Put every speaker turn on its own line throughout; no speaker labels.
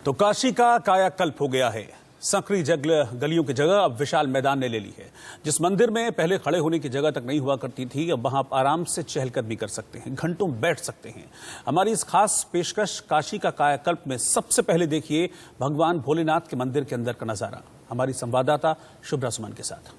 तो काशी का कायाकल्प हो गया है। संकरी गलियों की जगह अब विशाल मैदान ने ले ली है। जिस मंदिर में पहले खड़े होने की जगह तक नहीं हुआ करती थी, अब वहां आप आराम से चहलकदमी कर सकते हैं, घंटों बैठ सकते हैं। हमारी इस खास पेशकश काशी का कायाकल्प में सबसे पहले देखिए भगवान भोलेनाथ के मंदिर के अंदर का नजारा, हमारी संवाददाता शुभ्रा सुमन के साथ।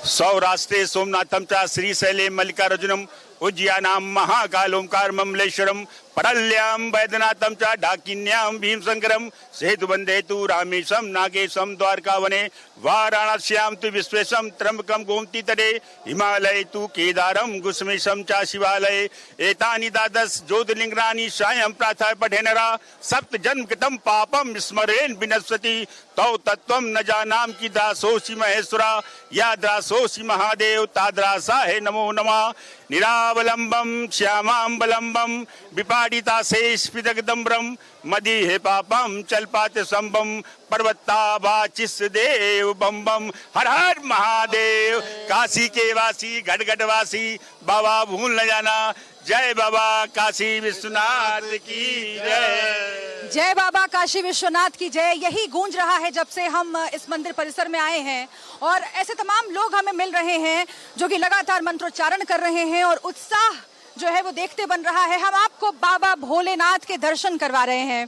सौराष्ट्रे सोमनाथम च श्रीशैले मल्लिकार्जुनम उज्जयानां महाकाल ओंकार ममलेश्वरम परल्यां वैद्यनाथम च डाकिन्यां भीमशंकरम सेतुबंधे तु रामेशम नागेशम द्वारकावने वाराणस्यां तु विश्वेशम त्र्यंबकम गोमती तटे हिमालये तु केदारम गुस्मेशम च शिवालये एतानि द्वादश ज्योतिर्लिंगानि सायं प्रातः पठेनरा सप्त जन्म कृतं पापम स्मरेन विनश्यति तौ तत्त्वं न जानाम कि दासोऽसि महेश्वरा या दासोऽसि महादेव ताद्रासाहे नमो नमः। निरावलंबम श्यामांबलंबम विपाडिता शेषपिदगदम्बरम मदीहे पापम चलपात संबम पर्वतावाचिस देव बम बम। हर हर महादेव। काशी के वासी घट वासी बाबा भूल न जाना। जय बाबा काशी विश्वनाथ की जय।
जय बाबा काशी विश्वनाथ की जय। यही गूंज रहा है जब से हम इस मंदिर परिसर में आए हैं और ऐसे तमाम लोग हमें मिल रहे हैं जो कि लगातार मंत्रोच्चारण कर रहे हैं और उत्साह जो है वो देखते बन रहा है। हम आपको बाबा भोलेनाथ के दर्शन करवा रहे हैं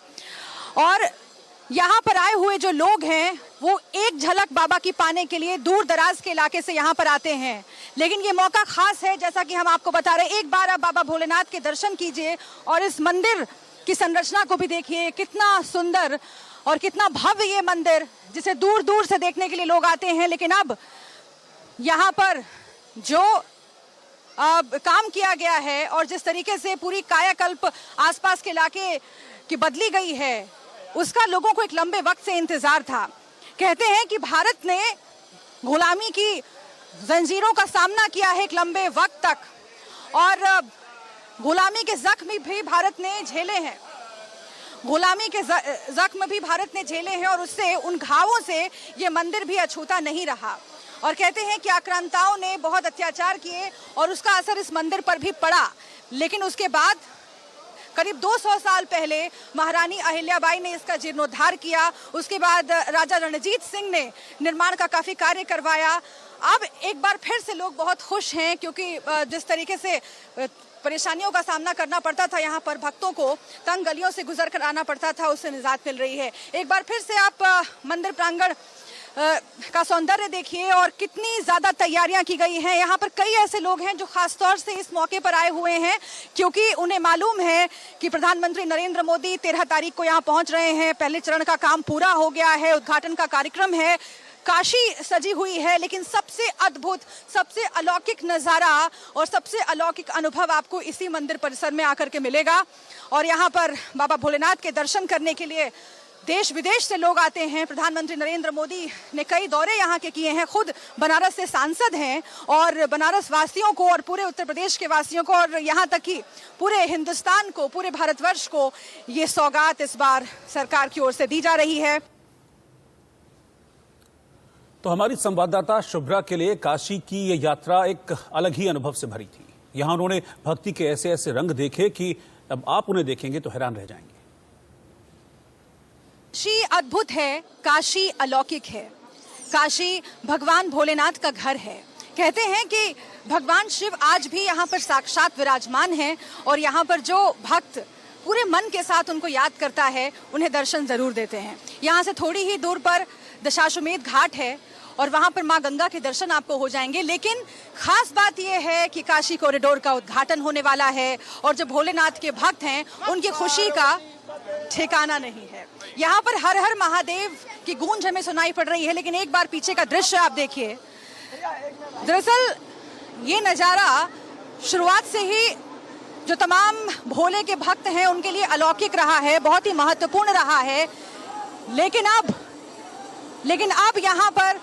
और यहाँ पर आए हुए जो लोग हैं वो एक झलक बाबा की पाने के लिए दूर दराज के इलाके से यहाँ पर आते हैं, लेकिन ये मौका खास है। जैसा कि हम आपको बता रहे हैं, एक बार आप बाबा भोलेनाथ के दर्शन कीजिए और इस मंदिर की संरचना को भी देखिए, कितना सुंदर और कितना भव्य ये मंदिर, जिसे दूर दूर से देखने के लिए लोग आते हैं। लेकिन अब यहाँ पर जो काम किया गया है और जिस तरीके से पूरी कायाकल्प आसपास के इलाके की बदली गई है, उसका लोगों को एक लंबे वक्त से इंतजार था। कहते हैं कि भारत ने गुलामी की जंजीरों का सामना किया है एक लंबे वक्त तक और गुलामी के जख्म भी भारत ने झेले हैं। गुलामी के जख्म भी भारत ने झेले हैं और उससे, उन घावों से ये मंदिर भी अछूता नहीं रहा। और कहते हैं कि आक्रांताओं ने बहुत अत्याचार किए और उसका असर इस मंदिर पर भी पड़ा। लेकिन उसके बाद करीब 200 साल पहले महारानी अहिल्याबाई ने इसका जीर्णोद्धार किया। उसके बाद राजा रणजीत सिंह ने निर्माण का काफी कार्य करवाया। अब एक बार फिर से लोग बहुत खुश हैं क्योंकि जिस तरीके से परेशानियों का सामना करना पड़ता था, यहाँ पर भक्तों को तंग गलियों से गुजर कर आना पड़ता था, उससे निजात मिल रही है। एक बार फिर से आप मंदिर प्रांगण का सौंदर्य देखिए और कितनी ज्यादा तैयारियां की गई हैं। यहाँ पर कई ऐसे लोग हैं जो खासतौर से इस मौके पर आए हुए हैं क्योंकि उन्हें मालूम है कि प्रधानमंत्री नरेंद्र मोदी 13 तारीख को यहाँ पहुंच रहे हैं। पहले चरण का काम पूरा हो गया है, उद्घाटन का कार्यक्रम है, काशी सजी हुई है। लेकिन सबसे अद्भुत, सबसे अलौकिक नजारा और सबसे अलौकिक अनुभव आपको इसी मंदिर परिसर में आकर के मिलेगा। और यहाँ पर बाबा भोलेनाथ के दर्शन करने के लिए देश विदेश से लोग आते हैं। प्रधानमंत्री नरेंद्र मोदी ने कई दौरे यहाँ के किए हैं, खुद बनारस से सांसद हैं और बनारस वासियों को और पूरे उत्तर प्रदेश के वासियों को और यहाँ तक कि पूरे हिंदुस्तान को, पूरे भारतवर्ष को ये सौगात इस बार सरकार की ओर से दी जा रही है।
तो हमारी संवाददाता शुभ्रा के लिए काशी की ये यात्रा एक अलग ही अनुभव से भरी थी। यहाँ उन्होंने भक्ति के ऐसे ऐसे रंग देखे कि अब आप उन्हें देखेंगे तो हैरान रह जाएंगे।
काशी अद्भुत है, काशी अलौकिक है, काशी भगवान भोलेनाथ का घर है। कहते हैं कि भगवान शिव आज भी यहाँ पर साक्षात विराजमान हैं और यहाँ पर जो भक्त पूरे मन के साथ उनको याद करता है उन्हें दर्शन जरूर देते हैं। यहाँ से थोड़ी ही दूर पर दशाश्वमेध घाट है और वहाँ पर माँ गंगा के दर्शन आपको हो जाएंगे। लेकिन खास बात यह है कि काशी कॉरिडोर का उद्घाटन होने वाला है और जो भोलेनाथ के भक्त हैं उनकी खुशी का ठिकाना नहीं है। यहाँ पर हर हर महादेव की गूंज हमें सुनाई पड़ रही है। लेकिन एक बार पीछे का दृश्य आप देखिए। दरअसल ये नज़ारा शुरुआत से ही जो तमाम भोले के भक्त हैं उनके लिए अलौकिक रहा है, बहुत ही महत्वपूर्ण रहा है। लेकिन अब यहाँ पर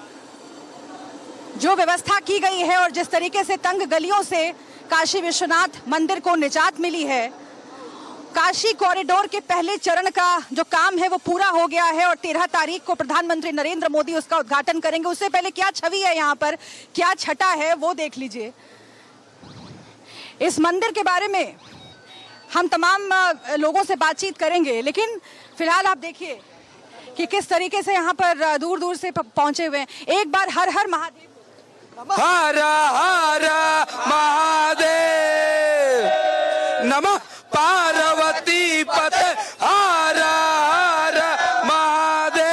जो व्यवस्था की गई है और जिस तरीके से तंग गलियों से काशी विश्वनाथ मंदिर को निजात मिली है, काशी कॉरिडोर के पहले चरण का जो काम है वो पूरा हो गया है और 13 तारीख को प्रधानमंत्री नरेंद्र मोदी उसका उद्घाटन करेंगे। उससे पहले क्या छवि है यहाँ पर, क्या छटा है वो देख लीजिए। इस मंदिर के बारे में हम तमाम लोगों से बातचीत करेंगे, लेकिन फिलहाल आप देखिए कि किस तरीके से यहाँ पर दूर दूर से पहुंचे हुए हैं। एक बार हर हर महादेव,
हर हर महादेव, नमः पार्वती पते, हर हर महादेव।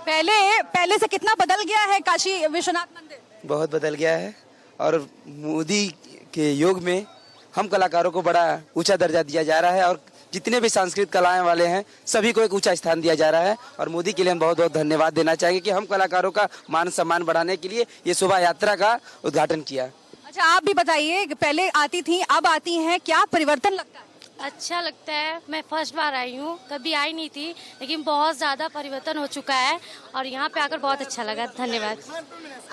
पहले से कितना बदल गया है काशी विश्वनाथ मंदिर?
बहुत बदल गया है और मोदी के योग में हम कलाकारों को बड़ा ऊंचा दर्जा दिया जा रहा है और जितने भी सांस्कृतिक कलाएं वाले हैं सभी को एक ऊंचा स्थान दिया जा रहा है। और मोदी के लिए हम बहुत बहुत धन्यवाद देना चाहेंगे कि हम कलाकारों का मान सम्मान बढ़ाने के लिए ये शोभा यात्रा का उद्घाटन किया।
अच्छा, आप भी बताइए, पहले आती थी अब आती हैं, क्या परिवर्तन लगता है?
अच्छा लगता है। मैं फर्स्ट बार आई हूँ, कभी आई नहीं थी, लेकिन बहुत ज़्यादा परिवर्तन हो चुका है और यहाँ पे आकर बहुत अच्छा लगा। धन्यवाद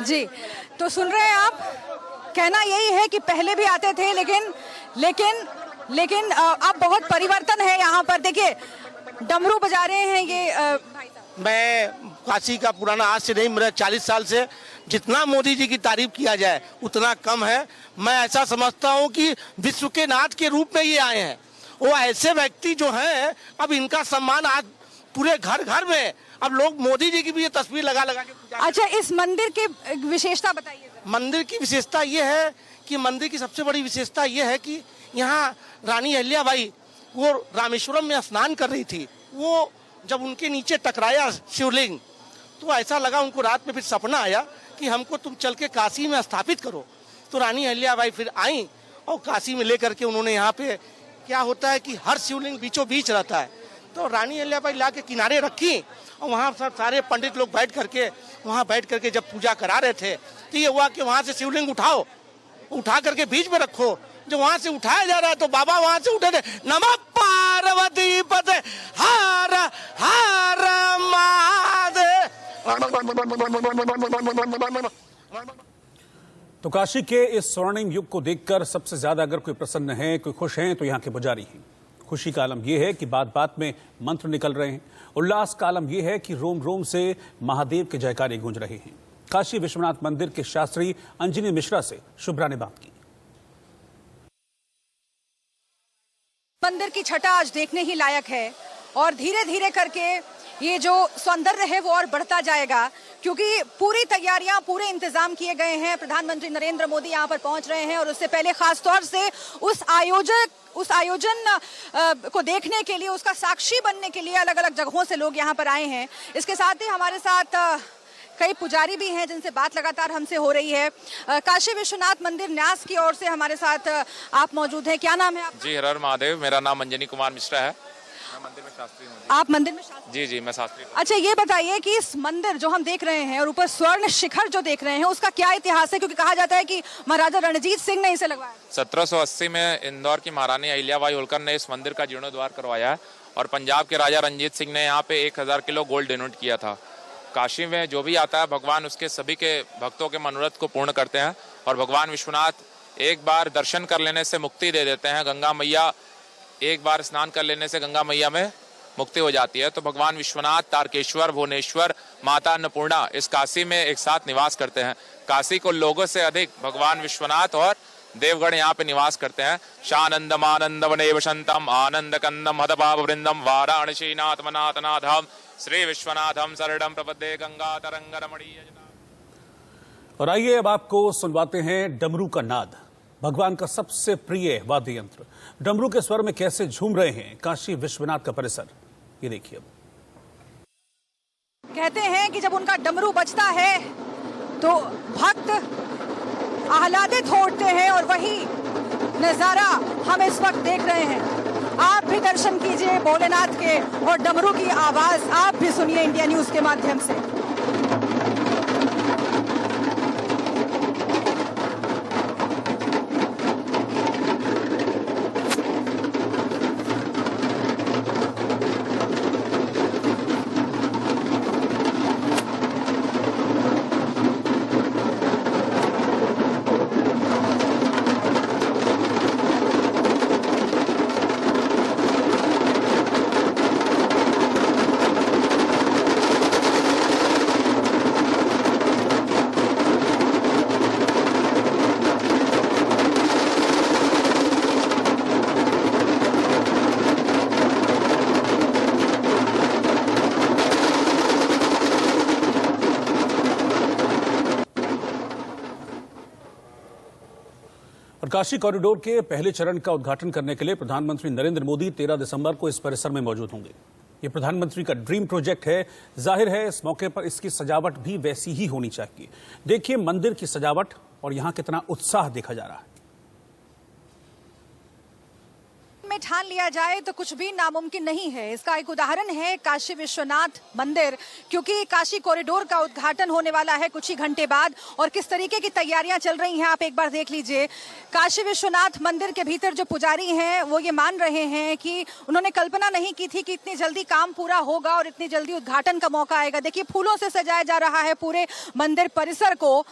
जी। तो सुन रहे हैं आप, कहना यही है कि पहले भी आते थे लेकिन अब बहुत परिवर्तन है यहाँ पर। देखिए डमरू बजा रहे हैं ये भाई साहब।
मैं काशी का पुराना, आज से नहीं, मेरा 40 साल से, जितना मोदी जी की तारीफ किया जाए उतना कम है। मैं ऐसा समझता हूँ कि विश्व के नाथ के रूप में ये आए हैं। वो ऐसे व्यक्ति जो हैं, अब इनका सम्मान आज पूरे घर घर में, अब लोग मोदी जी की भी ये तस्वीर लगा लगा के पूजा।
अच्छा, इस मंदिर की विशेषता बताइए।
मंदिर की विशेषता ये है कि मंदिर की सबसे बड़ी विशेषता ये है कि यहाँ रानी अहिल्याबाई वो रामेश्वरम में स्नान कर रही थी। वो जब उनके नीचे टकराया शिवलिंग, तो ऐसा लगा उनको रात में, फिर सपना आया कि हमको तुम चल के काशी में स्थापित करो। तो रानी अहिल्याबाई फिर आई और काशी में लेकर के उन्होंने, यहाँ पे क्या होता है कि हर शिवलिंग बीचों बीच रहता है, तो रानी अहिल्याबाई ला के किनारे रखी और वहाँ सब सारे पंडित लोग बैठ करके जब पूजा करा रहे थे, तो ये हुआ कि वहाँ से शिवलिंग उठा करके बीच में रखो। जो वहाँ से उठाया जा रहा है तो बाबा वहाँ से उठे थे, नमः पार्वती पते, हर हर महादेव।
तो काशी के इस स्वर्णिम युग को देखकर सबसे ज्यादा अगर कोई प्रसन्न है, कोई खुश है, तो यहाँ के पुजारी हैं। खुशी का आलम यह है कि बात बात में मंत्र निकल रहे हैं। उल्लास का आलम यह है कि रोम रोम से महादेव के जयकारे गूंज रहे हैं। काशी विश्वनाथ मंदिर के शास्त्री अंजनी मिश्रा से शुभ्रा ने बात की।
मंदिर की छटा आज देखने ही लायक है और धीरे धीरे करके ये जो सौंदर्य है वो और बढ़ता जाएगा, क्योंकि पूरी तैयारियां, पूरे इंतजाम किए गए हैं। प्रधानमंत्री नरेंद्र मोदी यहां पर पहुंच रहे हैं और उससे पहले खास तौर से उस आयोजन को देखने के लिए, उसका साक्षी बनने के लिए अलग अलग जगहों से लोग यहां पर आए हैं। इसके साथ ही हमारे साथ कई पुजारी भी हैं जिनसे बात लगातार हमसे हो रही है। काशी विश्वनाथ मंदिर न्यास की ओर से हमारे साथ आप मौजूद हैं। क्या नाम है आपका?
जी, हर हर महादेव। मेरा नाम अंजनी कुमार मिश्रा है। मैं मंदिर में शास्त्री हूँ।
आप मंदिर में शास्त्री?
जी, मैं शास्त्री हूँ।
अच्छा, ये बताइए कि इस मंदिर जो हम देख रहे हैं और ऊपर स्वर्ण शिखर जो देख रहे हैं, उसका क्या इतिहास है? क्योंकि कहा जाता है कि महाराजा रणजीत सिंह ने इसे लगवाया।
1780 में इंदौर की महारानी अहिल्याबाई होलकर ने इस मंदिर का जीर्णोद्धार करवाया है और पंजाब के राजा रंजीत सिंह ने यहाँ पे 1000 किलो गोल्ड डोनेट किया था। काशी में जो भी आता है, भगवान उसके सभी के भक्तों के मनोरथ को पूर्ण करते हैं और भगवान विश्वनाथ एक बार दर्शन कर लेने से मुक्ति दे देते हैं। गंगा मैया, एक बार स्नान कर लेने से गंगा मैया में मुक्ति हो जाती है। तो भगवान विश्वनाथ, तारकेश्वर, भुवनेश्वर, माता अन्नपूर्णा इस काशी में एक साथ निवास करते हैं। काशी को लोगों से अधिक भगवान विश्वनाथ और देवगण यहाँ पे निवास करते हैं। शानंदम आनंद वने वसंतम आनंद कंदम हदभाव वृंदम वाराणसी नाथमनाथनाथम श्री विश्वनाथम शरणम प्रपद्ये गंगा तरंग रमणीय।
और आइए अब आपको सुनवाते हैं डमरू का नाद, भगवान का सबसे प्रिय वाद्य यंत्र। डमरू के स्वर में कैसे झूम रहे हैं काशी विश्वनाथ का परिसर, ये देखिए।
कहते हैं कि जब उनका डमरू बजता है तो भक्त आह्लादित हो उठते हैं और वही नजारा हम इस वक्त देख रहे हैं। आप भी दर्शन कीजिए भोलेनाथ के और डमरू की आवाज आप भी सुनिए इंडिया न्यूज के माध्यम से।
और काशी कॉरिडोर के पहले चरण का उद्घाटन करने के लिए प्रधानमंत्री नरेंद्र मोदी 13 दिसंबर को इस परिसर में मौजूद होंगे। ये प्रधानमंत्री का ड्रीम प्रोजेक्ट है। जाहिर है इस मौके पर इसकी सजावट भी वैसी ही होनी चाहिए। देखिए मंदिर की सजावट और यहां कितना उत्साह देखा जा रहा है।
में ठान लिया जाए तो कुछ भी नामुमकिन नहीं है। इसका एक उदाहरण है काशी विश्वनाथ मंदिर, क्योंकि काशी कॉरिडोर का उद्घाटन होने वाला है कुछ ही घंटे बाद और किस तरीके की तैयारियां चल रही हैं आप एक बार देख लीजिए। काशी विश्वनाथ मंदिर के भीतर जो पुजारी हैं वो ये मान रहे हैं कि उन्होंने कल्पना नहीं की थी कि इतनी जल्दी काम पूरा होगा और इतनी जल्दी उद्घाटन का मौका आएगा। देखिए फूलों से सजाया जा रहा है पूरे मंदिर परिसर को।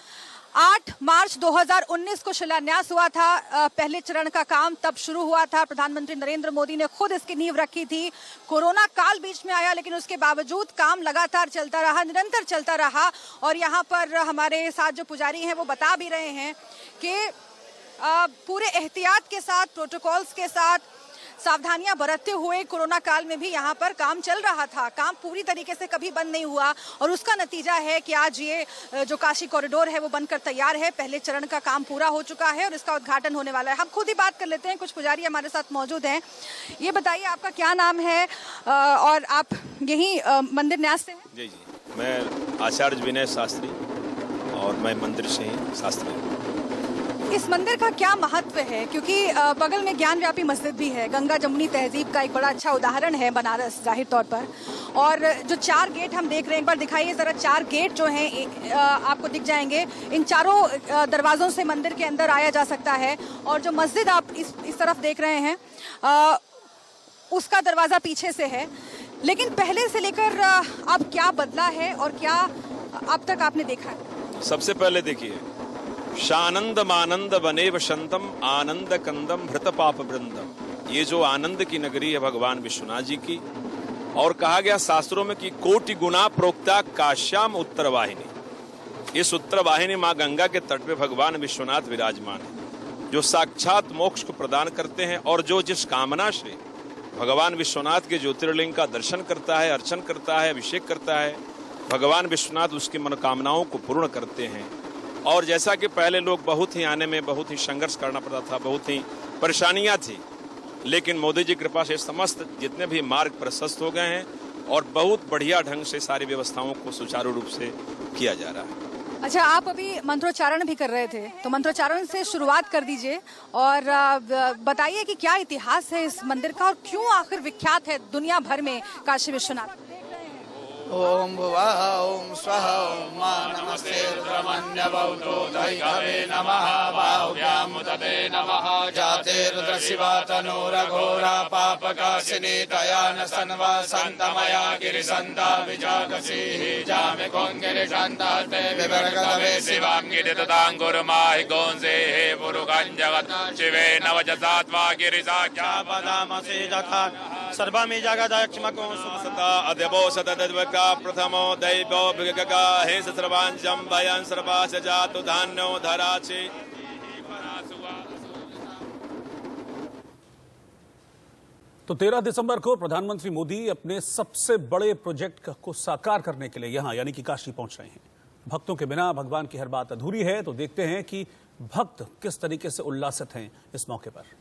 8 मार्च 2019 को शिलान्यास हुआ था, पहले चरण का काम तब शुरू हुआ था। प्रधानमंत्री नरेंद्र मोदी ने खुद इसकी नींव रखी थी। कोरोना काल बीच में आया लेकिन उसके बावजूद काम लगातार चलता रहा, निरंतर चलता रहा। और यहाँ पर हमारे साथ जो पुजारी हैं वो बता भी रहे हैं कि पूरे एहतियात के साथ, प्रोटोकॉल्स के साथ, सावधानियां बरतते हुए कोरोना काल में भी यहाँ पर काम चल रहा था। काम पूरी तरीके से कभी बंद नहीं हुआ और उसका नतीजा है कि आज ये जो काशी कॉरिडोर है वो बनकर तैयार है। पहले चरण का काम पूरा हो चुका है और इसका उद्घाटन होने वाला है। हम खुद ही बात कर लेते हैं, कुछ पुजारी हमारे साथ मौजूद हैं। ये बताइए आपका क्या नाम है और आप यही मंदिर न्यास से हैं?
जी, मैं आचार्य विनय शास्त्री और मैं मंदिर से ही शास्त्री।
इस मंदिर का क्या महत्व है, क्योंकि बगल में ज्ञान व्यापी मस्जिद भी है, गंगा जमुनी तहजीब का एक बड़ा अच्छा उदाहरण है बनारस जाहिर तौर पर। और जो 4 गेट हम देख रहे हैं, एक बार दिखाइए जरा। 4 गेट जो हैं आपको दिख जाएंगे। इन चारों दरवाजों से मंदिर के अंदर आया जा सकता है। और जो मस्जिद आप इस तरफ देख रहे हैं उसका दरवाजा पीछे से है। लेकिन पहले से लेकर अब क्या बदला है और क्या अब तक आपने देखा है?
सबसे पहले देखिए, शानंद मानंद बने वसंतम आनंद कंदम भृत पाप वृंदम। ये जो आनंद की नगरी है भगवान विश्वनाथ जी की, और कहा गया शास्त्रों में कि कोटि गुना प्रोक्ता काश्याम उत्तर वाहिनी। इस उत्तर वाहिनी माँ गंगा के तट पे भगवान विश्वनाथ विराजमान है, जो साक्षात मोक्ष को प्रदान करते हैं। और जो जिस कामना से भगवान विश्वनाथ के ज्योतिर्लिंग का दर्शन करता है, अर्चन करता है, अभिषेक करता है, भगवान विश्वनाथ उसकी मनोकामनाओं को पूर्ण करते हैं। और जैसा कि पहले लोग बहुत ही आने में बहुत ही संघर्ष करना पड़ता था, बहुत ही परेशानियां थी, लेकिन मोदी जी की कृपा से समस्त जितने भी मार्ग प्रशस्त हो गए हैं और बहुत बढ़िया ढंग से सारी व्यवस्थाओं को सुचारू रूप से किया जा रहा है।
अच्छा, आप अभी मंत्रोच्चारण भी कर रहे थे, तो मंत्रोच्चारण से शुरुआत कर दीजिए और बताइए कि क्या इतिहास है इस मंदिर का और क्यों आखिर विख्यात है दुनिया भर में काशी विश्वनाथ।
ओम भुवः ओम स्वः ओम मा नमस्ते रुद्रमन्यवौतो दैहवे नमः बाहुव्यामुदते नमः जाते रुद्रशिवा तनूरघोरा पापकाशिनी दयान सन्वा सन्तमया गिरिसन्ता विजागसीः जामे गोङ्गिरिशन्तास्ते विवर्गदवे शिवाङ्गिरितदाङ्गुरुमाहि गोंसेः पुरुगं जगत् शिवे नवजसात्वा गिरिसाख्यापदामसि यथा सर्वमि जगदक्षमको सुसता अद्यवो सतद्वका प्रथमो दैवो विगका हे सर्वांजं भयं सर्वास जातु धान्यो धराचे।
तो 13 दिसंबर को प्रधानमंत्री मोदी अपने सबसे बड़े प्रोजेक्ट को साकार करने के लिए यहां यानी कि काशी पहुंच रहे हैं। भक्तों के बिना भगवान की हर बात अधूरी है, तो देखते हैं कि भक्त किस तरीके से उल्लासित हैं इस मौके पर।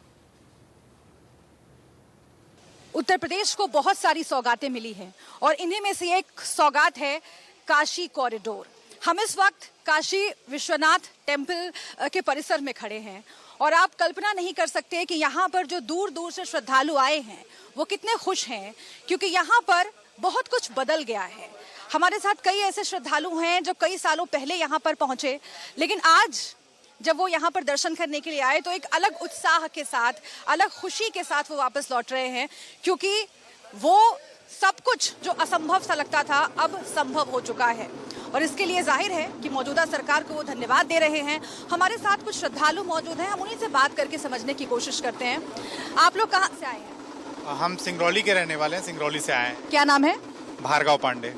उत्तर प्रदेश को बहुत सारी सौगातें मिली हैं और इन्हीं में से एक सौगात है काशी कॉरिडोर। हम इस वक्त काशी विश्वनाथ टेम्पल के परिसर में खड़े हैं और आप कल्पना नहीं कर सकते कि यहाँ पर जो दूर दूर से श्रद्धालु आए हैं वो कितने खुश हैं, क्योंकि यहाँ पर बहुत कुछ बदल गया है। हमारे साथ कई ऐसे श्रद्धालु हैं जो कई सालों पहले यहाँ पर पहुंचे, लेकिन आज जब वो यहाँ पर दर्शन करने के लिए आए तो एक अलग उत्साह के साथ, अलग खुशी के साथ वो वापस लौट रहे हैं, क्योंकि वो सब कुछ जो असंभव सा लगता था अब संभव हो चुका है। और इसके लिए जाहिर है कि मौजूदा सरकार को वो धन्यवाद दे रहे हैं। हमारे साथ कुछ श्रद्धालु मौजूद हैं, हम उन्हीं से बात करके समझने की कोशिश करते हैं। आप लोग कहाँ से आए हैं?
हम सिंगरौली के रहने वाले हैं, सिंगरौली से आए हैं।
क्या नाम है?
भार्गव पांडे।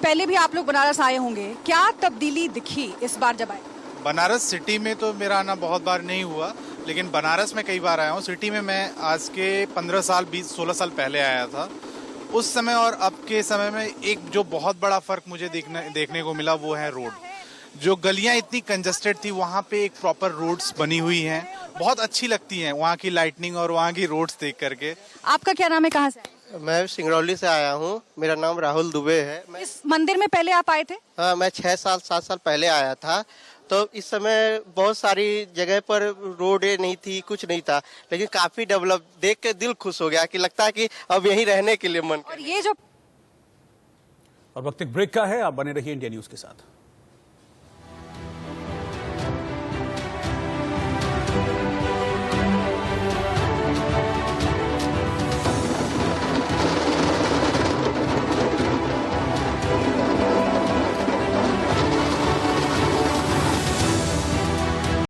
पहले भी आप लोग बनारस आए होंगे, क्या तब्दीली दिखी इस बार जब आए?
बनारस सिटी में तो मेरा आना बहुत बार नहीं हुआ, लेकिन बनारस में कई बार आया हूँ। सिटी में मैं आज के 15 साल 20-16 साल पहले आया था। उस समय और अब के समय में एक जो बहुत बड़ा फर्क मुझे देखने को मिला वो है रोड। जो गलियां इतनी कंजस्टेड थी वहाँ पे एक प्रॉपर रोड्स बनी हुई हैं, बहुत अच्छी लगती हैं वहाँ की लाइटनिंग और वहाँ की रोड्स देख करके।
आपका क्या नाम है, कहाँ से?
मैं सिंगरौली से आया हूँ, मेरा नाम राहुल दुबे है।
इस मंदिर में पहले आप आए थे?
हाँ, मैं 6 7 साल पहले आया था। तो इस समय बहुत सारी जगह पर रोडें नहीं थी, कुछ नहीं था, लेकिन काफी डेवलप देख के दिल खुश हो गया कि लगता है कि अब यहीं रहने के लिए मन।
और ये जो
और वक्त एक ब्रेक का है, आप बने रहिए इंडिया न्यूज के साथ।